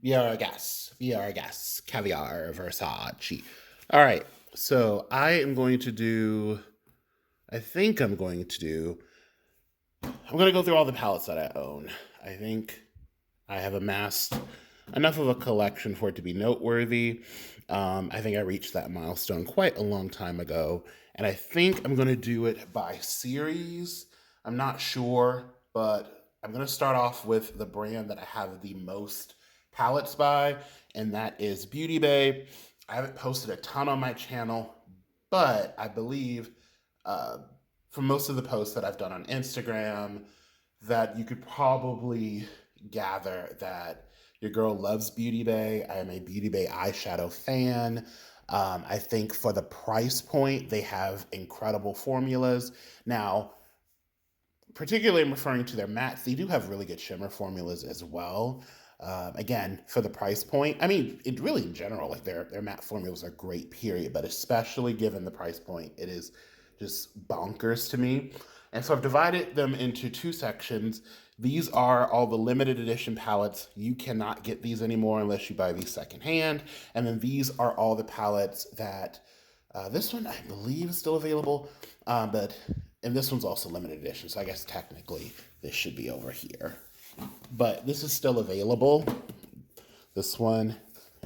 Be our guess. Caviar, Versace. All right. So I am going to do, I think I'm going to go through all the palettes that I own. I think I have amassed enough of a collection for it to be noteworthy. I think I reached that milestone quite a long time ago. And I think I'm going to do it by series. I'm not sure, but I'm going to start off with the brand that I have the most palettes by, and that is Beauty Bay. I haven't posted a ton on my channel, but I believe uh, from most of the posts that I've done on Instagram, that you could probably gather that your girl loves Beauty Bay. I am a Beauty Bay eyeshadow fan. I think for the price point, they have incredible formulas. Now, particularly I'm referring to their mattes, they do have really good shimmer formulas as well. Again, for the price point, I mean, it really in general, like their matte formulas are great, period. But especially given the price point, it is just bonkers to me. And so I've divided them into two sections. These are all the limited edition palettes. You cannot get these anymore unless you buy these secondhand. And then these are all the palettes that this one I believe is still available, but and this one's also limited edition. So I guess technically this should be over here, but this is still available. This one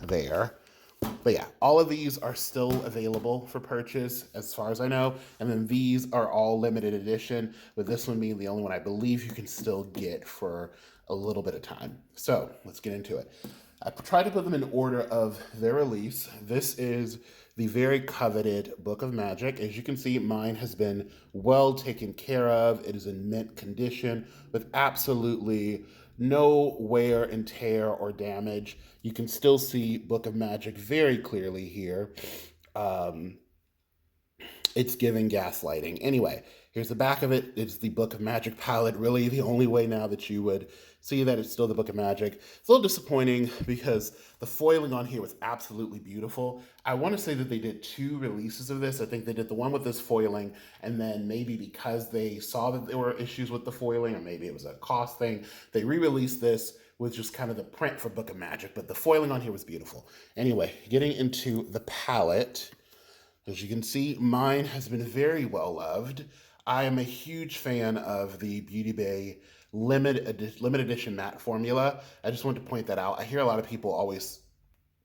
there. But yeah, all of these are still available for purchase as far as I know. And then these are all limited edition, with this one being the only one I believe you can still get for a little bit of time. So let's get into it. I tried to put them in order of their release. This is the very coveted Book of Magic. As you can see, mine has been well taken care of. It is in mint condition with absolutely no wear and tear or damage. You can still see Book of Magic very clearly here. Um, it's giving gaslighting. Anyway, here's the back of it. It's the Book of Magic palette. Really, the only way now that you would see that it's still the Book of Magic. It's a little disappointing because the foiling on here was absolutely beautiful. I want to say that they did two releases of this. I think they did the one with this foiling, and then maybe because they saw that there were issues with the foiling, or maybe it was a cost thing, they re-released this with just kind of the print for Book of Magic, but the foiling on here was beautiful. Anyway, getting into the palette. As you can see, mine has been very well loved. I am a huge fan of the Beauty Bay limited edition matte formula. I just want to point that out. I hear a lot of people always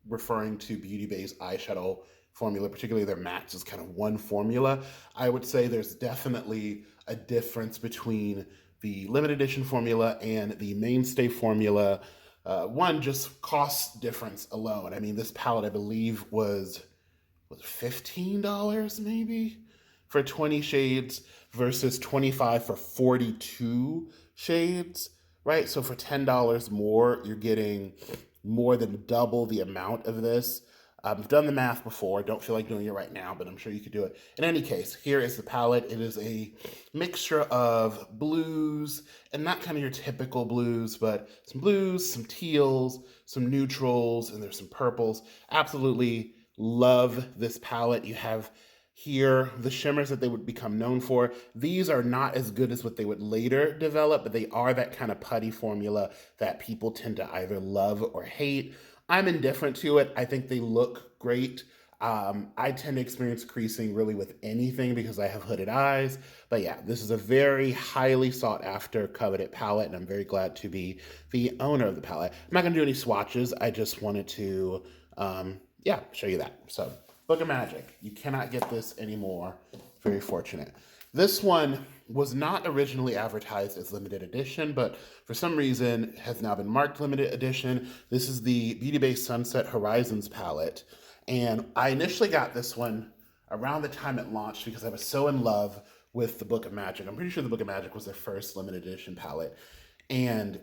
referring to Beauty Bay's eyeshadow formula, particularly their mattes, as kind of one formula. I would say there's definitely a difference between the limited edition formula and the mainstay formula. One, just cost difference alone. I mean, this palette, I believe, was $15 maybe for 20 shades versus 25 for 42 shades, right? So for $10 more, you're getting more than double the amount of this. I've done the math before. Don't feel like doing it right now, but I'm sure you could do it. In any case, here is the palette. It is a mixture of blues, and not kind of your typical blues, but some blues, some teals, some neutrals, and there's some purples. Absolutely love this palette. You have here the shimmers that they would become known for. These are not as good as what they would later develop, but they are that kind of putty formula that people tend to either love or hate. I'm indifferent to it. I think they look great. I tend to experience creasing really with anything because I have hooded eyes. But yeah, this is a very highly sought after, coveted palette, and I'm very glad to be the owner of the palette. I'm not going to do any swatches. I just wanted to yeah, show you that. So, Book of Magic. You cannot get this anymore. Very fortunate. This one was not originally advertised as limited edition, but for some reason has now been marked limited edition. This is the Beauty Bay Sunset Horizons palette. And I initially got this one around the time it launched because I was so in love with the Book of Magic. I'm pretty sure the Book of Magic was their first limited edition palette. And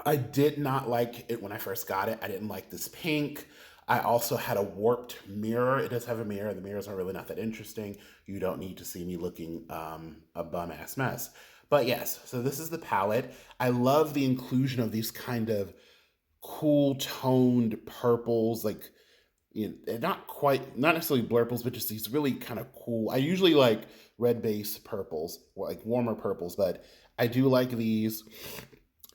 I did not like it when I first got it. I didn't like this pink. I also had a warped mirror. It does have a mirror. The mirrors are really not that interesting. You don't need to see me looking a bum-ass mess. But yes, so this is the palette. I love the inclusion of these kind of cool toned purples, like, you know, not necessarily blurples, but just these really kind of cool. I usually like red base purples, or like warmer purples, but I do like these.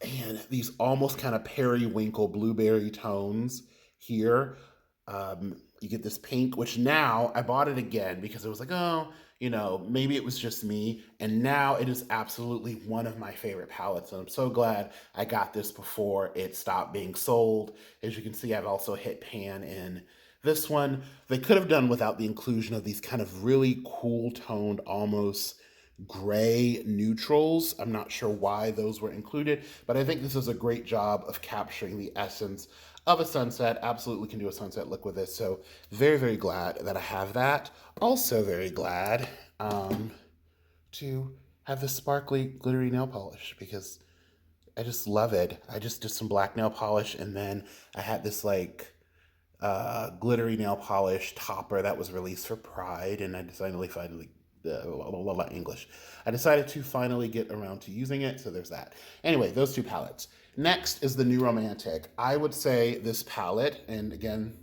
and these almost kind of periwinkle blueberry tones here. You get this pink, which now I bought it again because it was like, oh, maybe it was just me. And now it is absolutely one of my favorite palettes. And I'm so glad I got this before it stopped being sold. As you can see, I've also hit pan in this one. They could have done without the inclusion of these kind of really cool toned, almost gray neutrals. I'm not sure why those were included, but I think this is a great job of capturing the essence of a sunset. Absolutely can do a sunset look with this. So very, very glad that I have that. Also very glad to have this sparkly, glittery nail polish because I just love it. I just did some black nail polish and then I had this like glittery nail polish topper that was released for Pride, and I decided to finally English. I decided to finally get around to using it, so there's that. Anyway, those two palettes. Next is the New Romantic. I would say this palette, and again,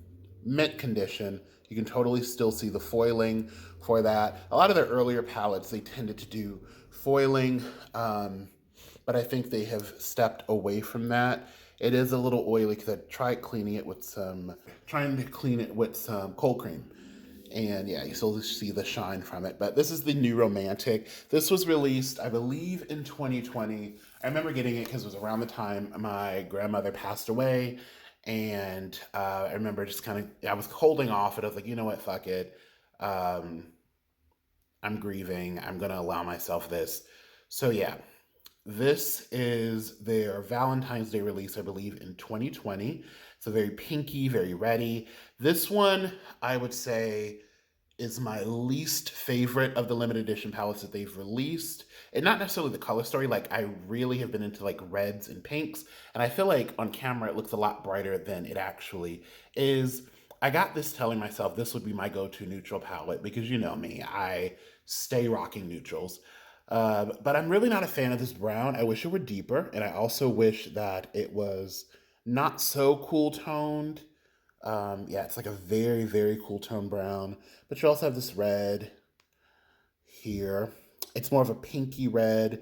mint condition. You can totally still see the foiling for that. A lot of their earlier palettes, they tended to do foiling, but I think they have stepped away from that. It is a little oily because I tried trying to clean it with some cold cream. And yeah, you still see the shine from it. But this is the New Romantic. This was released, I believe, in 2020. I remember getting it because it was around the time my grandmother passed away. And I remember just I was holding off it. I was like, you know what, fuck it. Um, I'm grieving. I'm going to allow myself this. So yeah, this is their Valentine's Day release, I believe, in 2020. It's a very pinky, very reddy. This one, I would say, is my least favorite of the limited edition palettes that they've released. And not necessarily the color story, like I really have been into like reds and pinks, and I feel like on camera it looks a lot brighter than it actually is. I got this telling myself this would be my go-to neutral palette because you know me, I stay rocking neutrals. But I'm really not a fan of this brown. I wish it were deeper, and I also wish that it was not so cool toned. Yeah, it's like a very, very cool tone brown. But you also have this red here. It's more of a pinky red,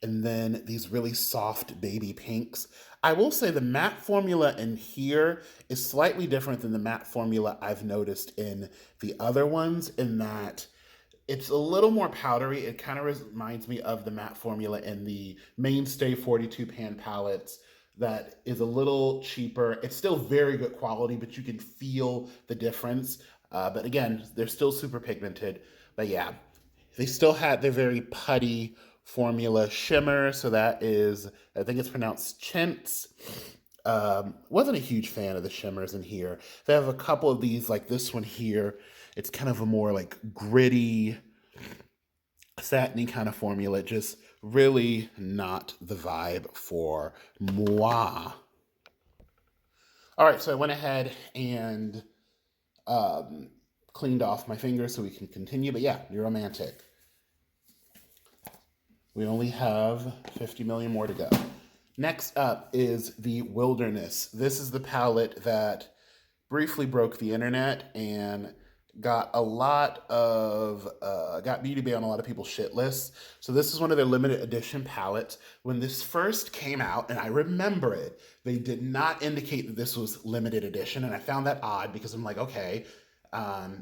and then these really soft baby pinks. I will say the matte formula in here is slightly different than the matte formula I've noticed in the other ones, in that it's a little more powdery. It kind of reminds me of the matte formula in the Mainstay 42 pan palettes that is a little cheaper. It's still very good quality, but you can feel the difference. But again, they're still super pigmented. But yeah, they still had their very putty formula shimmer. So that is, I think it's pronounced chintz. Wasn't a huge fan of the shimmers in here. They have a couple of these, like this one here. It's kind of a more like gritty, satiny kind of formula. Just really not the vibe for moi. All right, so I went ahead and um, cleaned off my fingers so we can continue. But yeah, you're romantic. We only have 50 million more to go. Next up is the Wilderness. This is the palette that briefly broke the internet and got got Beauty Bay on a lot of people's shit lists. So this is one of their limited edition palettes. When this first came out, and I remember it, they did not indicate that this was limited edition, and I found that odd because I'm like, okay,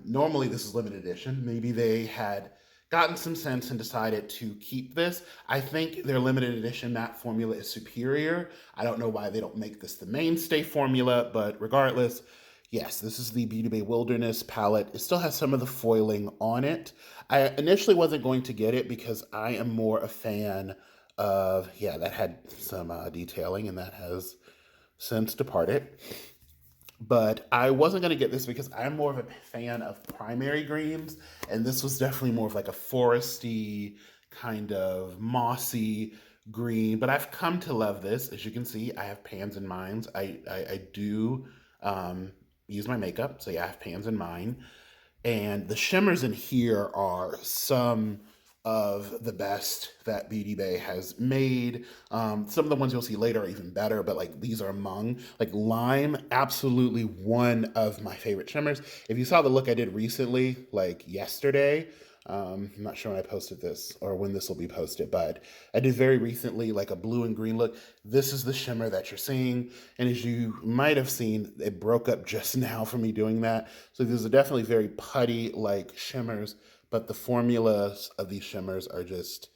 normally this is limited edition. Maybe they had gotten some sense and decided to keep this. I think their limited edition matte formula is superior. I don't know why they don't make this the mainstay formula, but regardless, yes, this is the Beauty Bay Wilderness palette. It still has some of the foiling on it. I initially wasn't going to get it because I am more a fan of, yeah, that had some detailing and that has since departed. But I wasn't going to get this because I'm more of a fan of primary greens, and this was definitely more of like a foresty, kind of mossy green. But I've come to love this. As you can see, I have pans in mine. I do use my makeup, so yeah, I have pans in mine. And the shimmers in here are some of the best that Beauty Bay has made. Some of the ones you'll see later are even better, but like these are among. Like Lime, absolutely one of my favorite shimmers. If you saw the look I did recently, like yesterday, I'm not sure when I posted this or when this will be posted, but I did very recently like a blue and green look. This is the shimmer that you're seeing. And as you might have seen, it broke up just now for me doing that. So these are definitely very putty like shimmers, but the formulas of these shimmers are just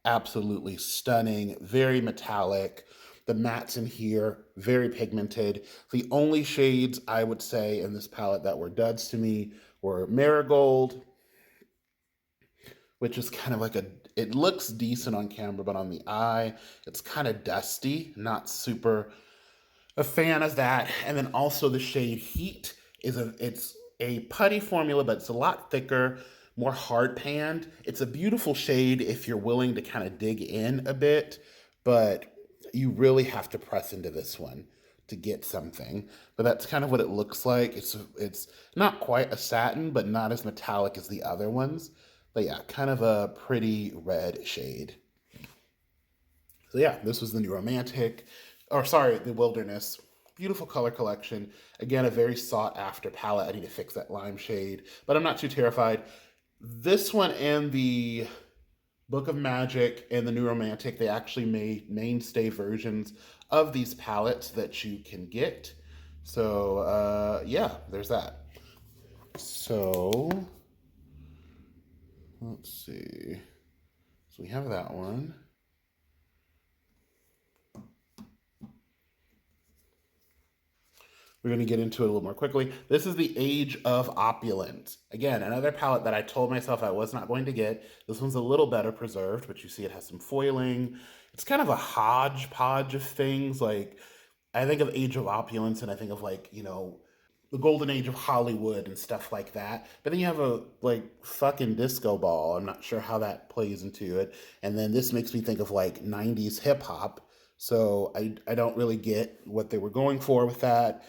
absolutely stunning, very metallic. The mattes in here, very pigmented. The only shades I would say in this palette that were duds to me were Marigold, which is kind of like it looks decent on camera, but on the eye, it's kind of dusty, not super a fan of that. And then also the shade Heat it's a putty formula, but it's a lot thicker, more hard panned. It's a beautiful shade if you're willing to kind of dig in a bit, but you really have to press into this one to get something. But that's kind of what it looks like. It's not quite a satin, but not as metallic as the other ones. But yeah, kind of a pretty red shade. So yeah, this was the New Romantic, or sorry, the Wilderness. Beautiful color collection. Again, a very sought after palette. I need to fix that lime shade, but I'm not too terrified. This one and the Book of Magic and the New Romantic, they actually made mainstay versions of these palettes that you can get. So yeah, there's that. So let's see. So we have that one. We're going to get into it a little more quickly. This is the Age of Opulence. Again, another palette that I told myself I was not going to get. This one's a little better preserved, but you see it has some foiling. It's kind of a hodgepodge of things. Like, I think of Age of Opulence and I think of like, the golden age of Hollywood and stuff like that. But then you have a like fucking disco ball. I'm not sure how that plays into it. And then this makes me think of like 90s hip hop. So I don't really get what they were going for with that.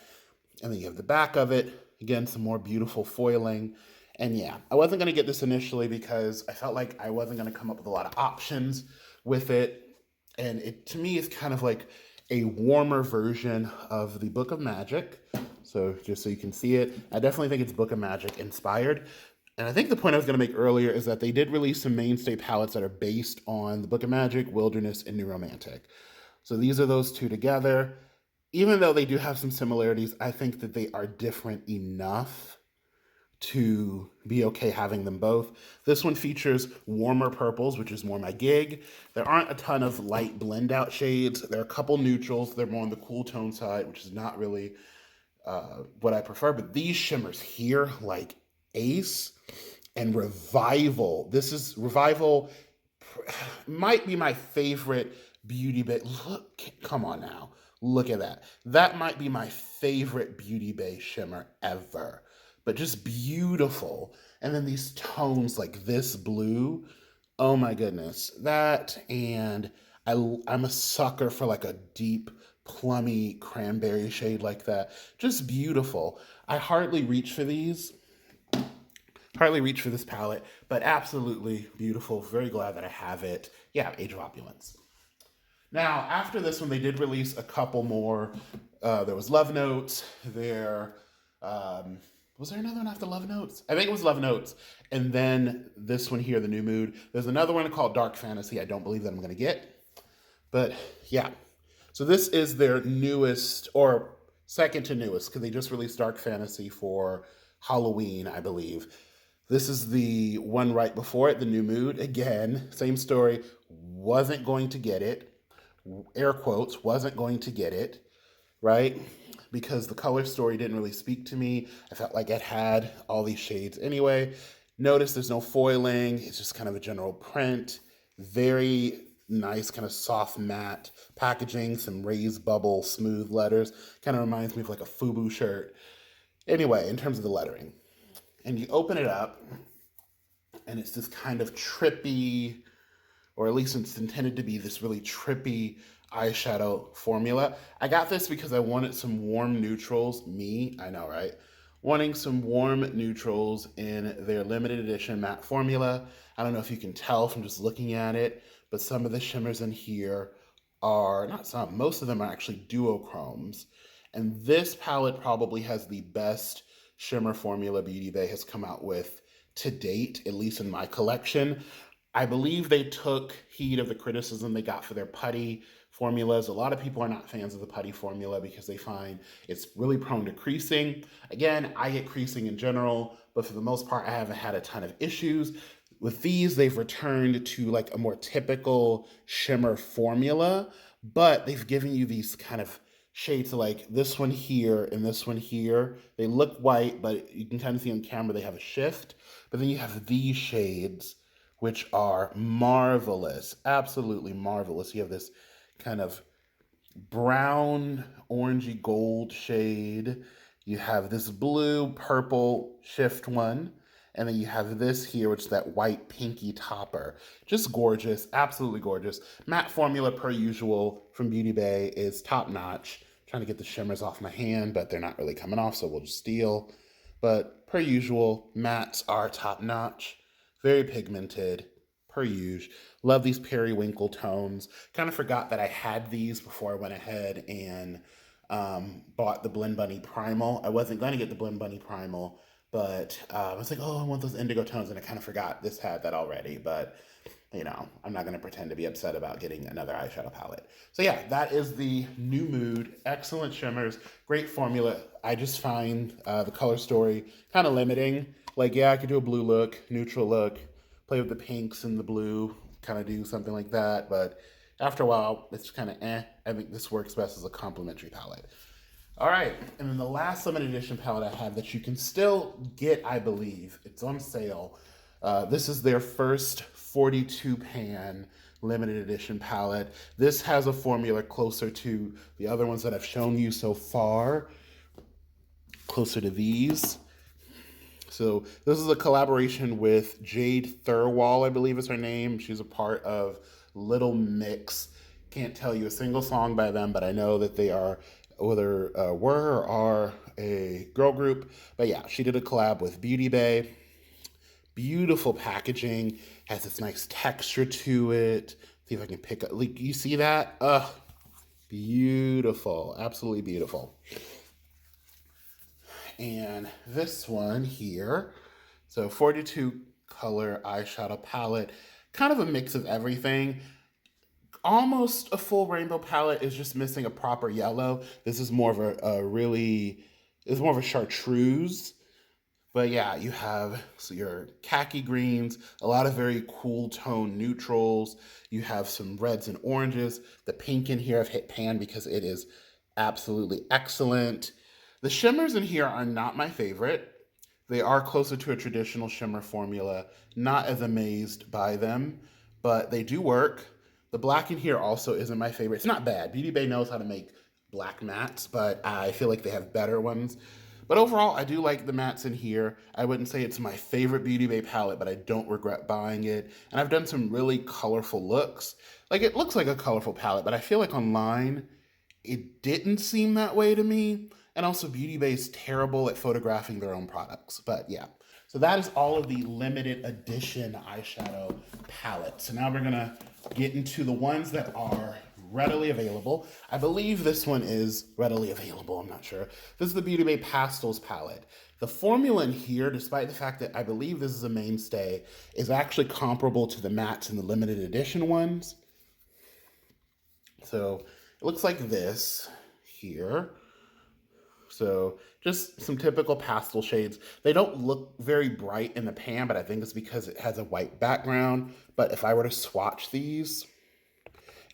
And then you have the back of it. Again, some more beautiful foiling. And yeah, I wasn't going to get this initially because I felt like I wasn't going to come up with a lot of options with it. And it, to me, is kind of like a warmer version of the Book of Magic. So just so you can see it, I definitely think it's Book of Magic inspired. And I think the point I was going to make earlier is that they did release some mainstay palettes that are based on the Book of Magic, Wilderness, and New Romantic. So these are those two together. Even though they do have some similarities, I think that they are different enough to be okay having them both. This one features warmer purples, which is more my gig. There aren't a ton of light blend out shades. There are a couple neutrals. They're more on the cool tone side, which is not really what I prefer. But these shimmers here, like Ace and Revival. This is Revival, might be my favorite beauty bay. Look, come on now. Look at that. That might be my favorite beauty bay shimmer ever. But just beautiful. And then these tones like this blue. Oh my goodness. That, and I'm a sucker for like a deep plummy cranberry shade like that. Just beautiful. I hardly reach for these. Hardly reach for this palette, but absolutely beautiful. Very glad that I have it. Yeah, Age of Opulence. Now, after this one, they did release a couple more. There was Love Notes. Was there another one after Love Notes? I think it was Love Notes. And then this one here, the New Mood. There's another one called Dark Fantasy. I don't believe that I'm going to get. But yeah. So this is their newest, or second to newest, because they just released Dark Fantasy for Halloween, I believe. This is the one right before it, the New Mood. Again, same story. Wasn't going to get it. Air quotes, wasn't going to get it, right? Because the color story didn't really speak to me. I felt like it had all these shades anyway. Notice there's no foiling. It's just kind of a general print. Very nice kind of soft matte packaging, some raised bubble smooth letters. Kind of reminds me of like a FUBU shirt. Anyway, in terms of the lettering. And you open it up and it's this kind of trippy, or at least it's intended to be this really trippy eyeshadow formula. I got this because I wanted some warm neutrals. I know, right? Wanting some warm neutrals in their limited edition matte formula. I don't know if you can tell from just looking at it, but some of the shimmers in here are, not some, most of them are actually duochromes. And this palette probably has the best shimmer formula Beauty Bay has come out with to date, at least in my collection. I believe they took heed of the criticism they got for their putty formulas. A lot of people are not fans of the putty formula because they find it's really prone to creasing. Again, I get creasing in general, but for the most part, I haven't had a ton of issues. With these, they've returned to like a more typical shimmer formula, but they've given you these kind of shades like this one here and this one here. They look white, but you can kind of see on camera they have a shift. But then you have these shades which are marvelous, absolutely marvelous. You have this kind of brown, orangey gold shade. You have this blue, purple shift one. And then you have this here, which is that white pinky topper. Just gorgeous, absolutely gorgeous. Matte formula per usual from Beauty Bay is top notch. Trying to get the shimmers off my hand, but they're not really coming off, so we'll just steal. But per usual, mattes are top notch. Very pigmented, per usual. Love these periwinkle tones. Kind of forgot that I had these before I went ahead and bought the Blend Bunny Primal. I wasn't going to get the Blend Bunny Primal, but I was like, oh, I want those indigo tones, and I kind of forgot this had that already, but you know, I'm not going to pretend to be upset about getting another eyeshadow palette. So yeah, that is the New Mood. Excellent shimmers, great formula. I just find the color story kind of limiting. Like, yeah, I could do a blue look, neutral look, play with the pinks and the blue, kind of do something like that. But after a while, it's kind of eh. I think this works best as a complementary palette. All right, and then the last limited edition palette I have that you can still get, I believe, it's on sale. This is their first 42 pan limited edition palette. This has a formula closer to the other ones that I've shown you so far, closer to these. So this is a collaboration with Jade Thirlwall, I believe is her name. She's a part of Little Mix. Can't tell you a single song by them, but I know that they are whether were or are a girl group. But yeah, she did a collab with Beauty Bay. Beautiful packaging, has this nice texture to it. See if I can pick up, like, you see that? Ugh, beautiful, absolutely beautiful. And this one here, so 42 color eyeshadow palette, kind of a mix of everything. Almost a full rainbow palette, is just missing a proper yellow. This is more of it's more of a chartreuse. But yeah, you have your khaki greens, a lot of very cool tone neutrals. You have some reds and oranges. The pink in here I've hit pan because it is absolutely excellent. The shimmers in here are not my favorite. They are closer to a traditional shimmer formula. Not as amazed by them, but they do work. The black in here also isn't my favorite. It's not bad. Beauty Bay knows how to make black mattes, but I feel like they have better ones. But overall, I do like the mattes in here. I wouldn't say it's my favorite Beauty Bay palette, but I don't regret buying it. And I've done some really colorful looks. Like, it looks like a colorful palette, but I feel like online, it didn't seem that way to me. And also, Beauty Bay is terrible at photographing their own products. But yeah, so that is all of the limited edition eyeshadow palettes. So now we're gonna get into the ones that are readily available. I believe this one is readily available, I'm not sure. This is the Beauty Bay Pastels palette. The formula in here, despite the fact that I believe this is a mainstay, is actually comparable to the mattes and the limited edition ones. So it looks like this here. So just some typical pastel shades. They don't look very bright in the pan, but I think it's because it has a white background. But if I were to swatch these,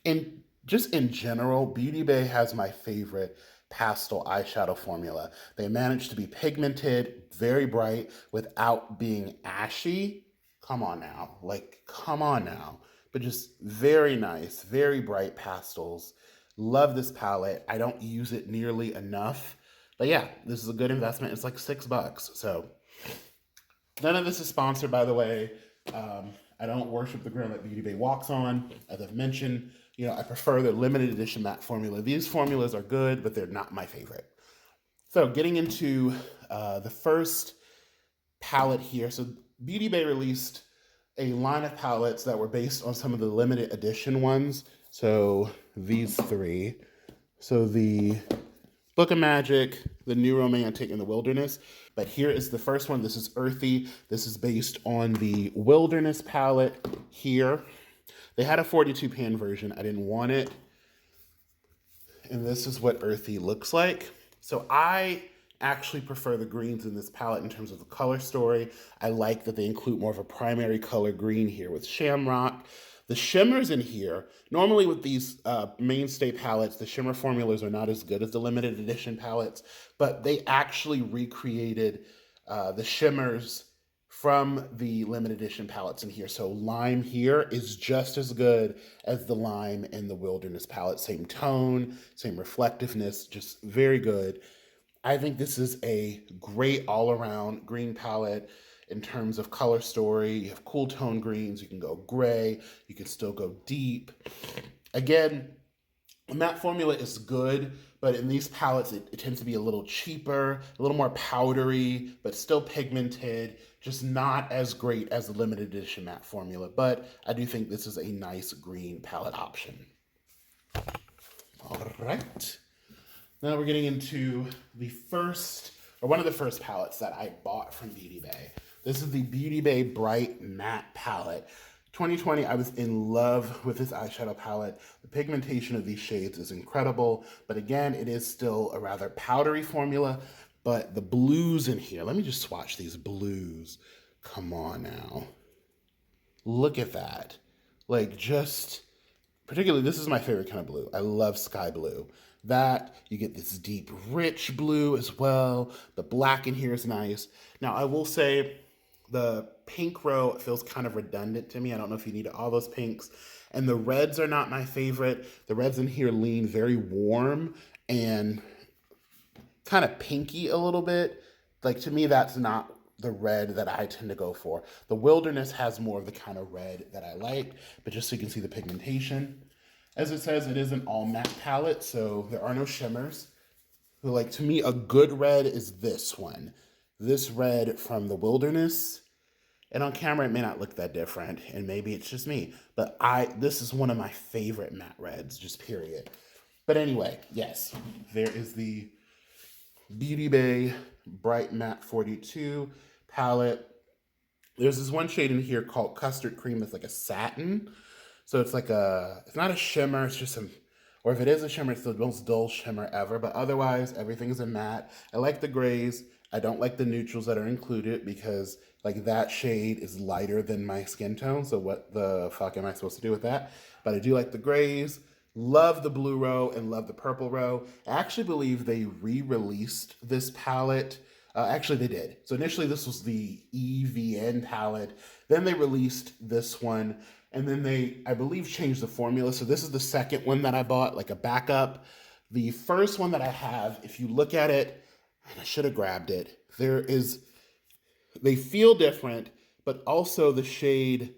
and just in general, Beauty Bay has my favorite pastel eyeshadow formula. They manage to be pigmented, very bright, without being ashy. Come on now, like, come on now. But just very nice, very bright pastels. Love this palette. I don't use it nearly enough. But yeah, this is a good investment. It's like $6. So none of this is sponsored, by the way. I don't worship the ground that Beauty Bay walks on. As I've mentioned, you know, I prefer the limited edition matte formula. These formulas are good, but they're not my favorite. So getting into the first palette here. So Beauty Bay released a line of palettes that were based on some of the limited edition ones. So these three. So the Book of Magic, the New Romantic, and the Wilderness. But here is the first one. This is Earthy. This is based on the Wilderness palette here. They had a 42 pan version. I didn't want it. And this is what Earthy looks like. So I actually prefer the greens in this palette in terms of the color story. I like that they include more of a primary color green here with Shamrock. The shimmers in here, normally with these mainstay palettes, the shimmer formulas are not as good as the limited edition palettes, but they actually recreated the shimmers from the limited edition palettes in here. So lime here is just as good as the lime in the Wilderness palette. Same tone, same reflectiveness, just very good. I think this is a great all-around green palette in terms of color story. You have cool tone greens, you can go gray, you can still go deep. Again, the matte formula is good, but in these palettes, it tends to be a little cheaper, a little more powdery, but still pigmented, just not as great as the limited edition matte formula. But I do think this is a nice green palette option. All right. Now we're getting into the first, or one of the first palettes that I bought from Beauty Bay. This is the Beauty Bay Bright Matte Palette. 2020, I was in love with this eyeshadow palette. The pigmentation of these shades is incredible, but again, it is still a rather powdery formula, but the blues in here, let me just swatch these blues. Come on now. Look at that. Like just, particularly, this is my favorite kind of blue. I love sky blue. That, you get this deep, rich blue as well. The black in here is nice. Now, I will say the pink row feels kind of redundant to me. I don't know if you need all those pinks. And the reds are not my favorite. The reds in here lean very warm and kind of pinky a little bit. Like, to me, that's not the red that I tend to go for. The Wilderness has more of the kind of red that I like, but just so you can see the pigmentation. As it says, it is an all matte palette, so there are no shimmers. So like, to me, a good red is this one. This red from the Wilderness. And on camera, it may not look that different, and maybe it's just me. But this is one of my favorite matte reds, just period. But anyway, yes, there is the Beauty Bay Bright Matte 42 palette. There's this one shade in here called Custard Cream. It's like a satin. So it's like it's not a shimmer, it's just or if it is a shimmer, it's the most dull shimmer ever. But otherwise, everything is a matte. I like the grays. I don't like the neutrals that are included because like that shade is lighter than my skin tone. So what the fuck am I supposed to do with that? But I do like the grays. Love the blue row and love the purple row. I actually believe they re-released this palette. Actually, they did. So initially, this was the EVN palette. Then they released this one. And then they, I believe, changed the formula. So this is the second one that I bought, like a backup. The first one that I have, if you look at it, and I should have grabbed it, they feel different, but also the shade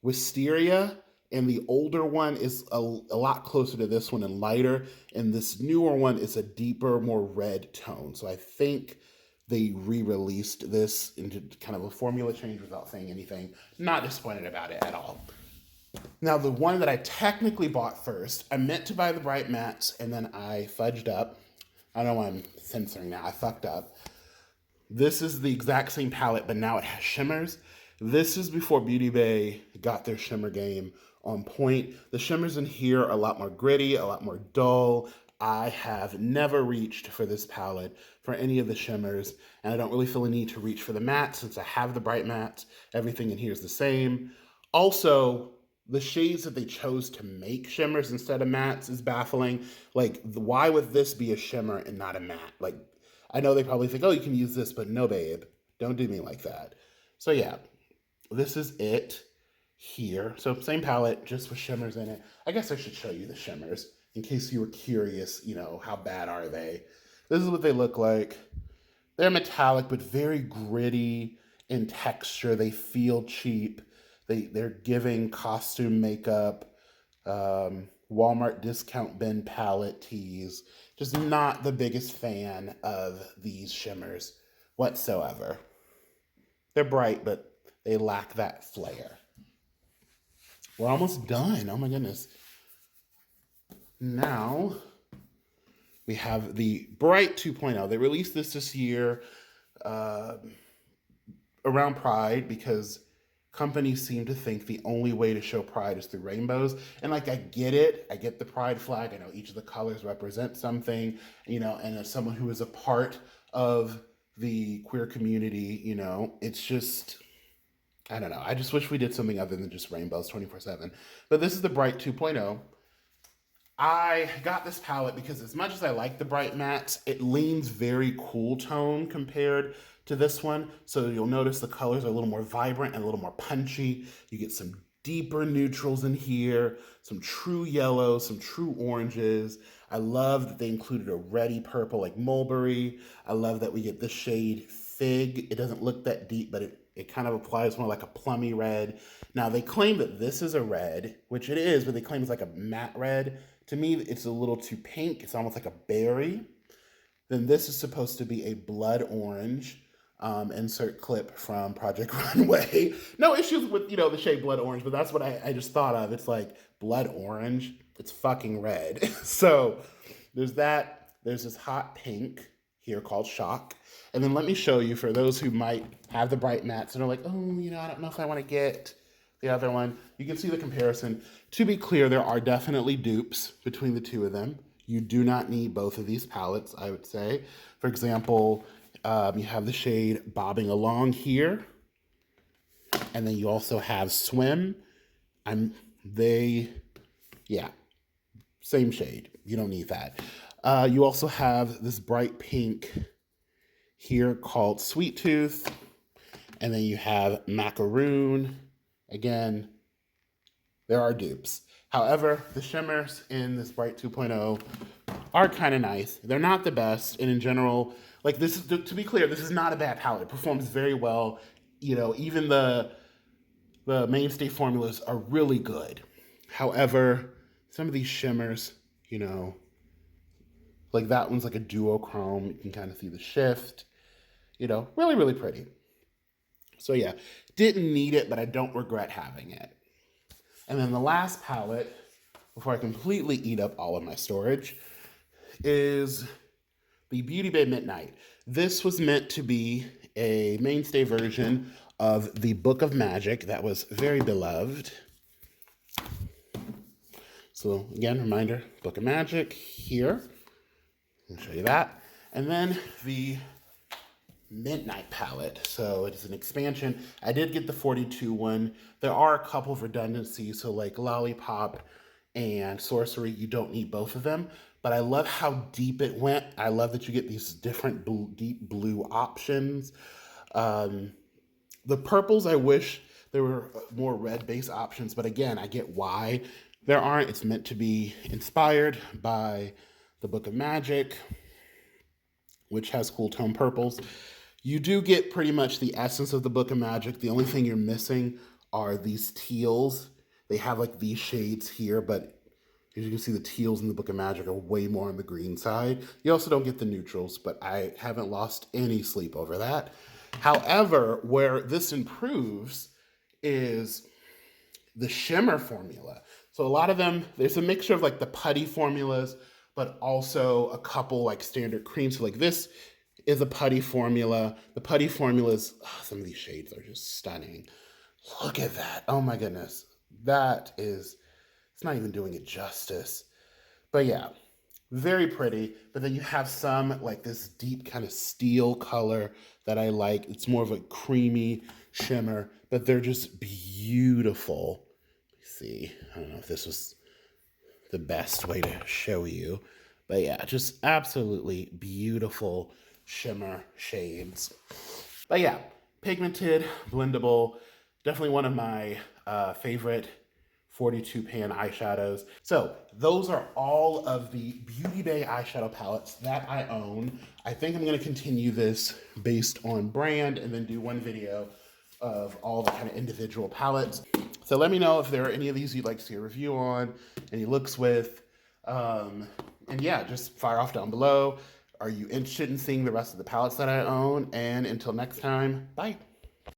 Wisteria and the older one is a lot closer to this one and lighter. And this newer one is a deeper, more red tone. So I think they re-released this into kind of a formula change without saying anything. Not disappointed about it at all. Now, the one that I technically bought first, I meant to buy the Bright Mattes, and then I fudged up. I don't know why I'm censoring now. I fucked up. This is the exact same palette, but now it has shimmers. This is before Beauty Bay got their shimmer game on point. The shimmers in here are a lot more gritty, a lot more dull. I have never reached for this palette for any of the shimmers, and I don't really feel a need to reach for the mattes since I have the Bright Mattes. Everything in here is the same. Also, the shades that they chose to make shimmers instead of mattes is baffling. Like, why would this be a shimmer and not a matte? Like, I know they probably think, oh, you can use this, but no, babe. Don't do me like that. So yeah, this is it here. So same palette, just with shimmers in it. I guess I should show you the shimmers in case you were curious, you know, how bad are they? This is what they look like. They're metallic, but very gritty in texture. They feel cheap. They're giving costume makeup, Walmart discount bin palette tease. Just not the biggest fan of these shimmers whatsoever. They're bright, but they lack that flair. We're almost done. Oh my goodness. Now, we have the Bright 2.0. They released this year around Pride because companies seem to think the only way to show pride is through rainbows. And like, I get it. I get the pride flag. I know each of the colors represent something, you know, and as someone who is a part of the queer community, you know, it's just, I don't know. I just wish we did something other than just rainbows 24/7. But this is the Bright 2.0. I got this palette because as much as I like the bright mattes, it leans very cool tone compared to this one. So you'll notice the colors are a little more vibrant and a little more punchy. You get some deeper neutrals in here, some true yellows, some true oranges. I love that they included a reddy purple like mulberry. I love that we get this shade Fig. It doesn't look that deep, but it kind of applies more like a plummy red. Now they claim that this is a red, which it is, but they claim it's like a matte red. To me, it's a little too pink. It's almost like a berry. Then this is supposed to be a blood orange. Insert clip from Project Runway. No issues with, you know, the shade blood orange, but that's what I just thought of. It's like blood orange. It's fucking red. So there's that. There's this hot pink here called Shock. And then let me show you for those who might have the bright mattes and are like, oh, you know, I don't know if I want to get the other one. You can see the comparison. To be clear, there are definitely dupes between the two of them. You do not need both of these palettes, I would say. For example, you have the shade Bobbing Along here. And then you also have Swim. Yeah, same shade. You don't need that. You also have this bright pink here called Sweet Tooth. And then you have Macaroon. Again, there are dupes. However, the shimmers in this Bright 2.0 are kind of nice. They're not the best, and in general, like this is, to be clear, this is not a bad palette. It performs very well. You know, even the mainstay formulas are really good. However, some of these shimmers, you know, like that one's like a duochrome. You can kind of see the shift. You know, really, really pretty. So yeah, didn't need it, but I don't regret having it. And then the last palette, before I completely eat up all of my storage, is the Beauty Bay Midnight. This was meant to be a mainstay version of the Book of Magic that was very beloved. So again, reminder, Book of Magic here. I'll show you that. And then the Midnight palette. So it's an expansion. I did get the 42 one. There are a couple of redundancies. So like Lollipop and Sorcery, you don't need both of them. But I love how deep it went. I love that you get these different deep blue options. The purples, I wish there were more red-based options. But again, I get why there aren't. It's meant to be inspired by the Book of Magic, which has cool tone purples. You do get pretty much the essence of the Book of Magic. The only thing you're missing are these teals. They have like these shades here, but as you can see, the teals in the Book of Magic are way more on the green side. You also don't get the neutrals, but I haven't lost any sleep over that. However, where this improves is the shimmer formula. So a lot of them, there's a mixture of like the putty formulas, but also a couple like standard creams. So like this is a putty formula. The putty formulas, some of these shades are just stunning. Look at that. Oh my goodness. That is, it's not even doing it justice. But yeah, very pretty. But then you have some like this deep kind of steel color that I like. It's more of a creamy shimmer, but they're just beautiful. Let's see, I don't know if this was the best way to show you, but yeah, just absolutely beautiful shimmer shades. But yeah, pigmented, blendable, definitely one of my favorite 42 pan eyeshadows. So those are all of the Beauty Bay eyeshadow palettes that I own. I think I'm gonna continue this based on brand and then do one video of all the kind of individual palettes. So let me know if there are any of these you'd like to see a review on, any looks with, and yeah, just fire off down below. Are you interested in seeing the rest of the palettes that I own? And until next time, bye.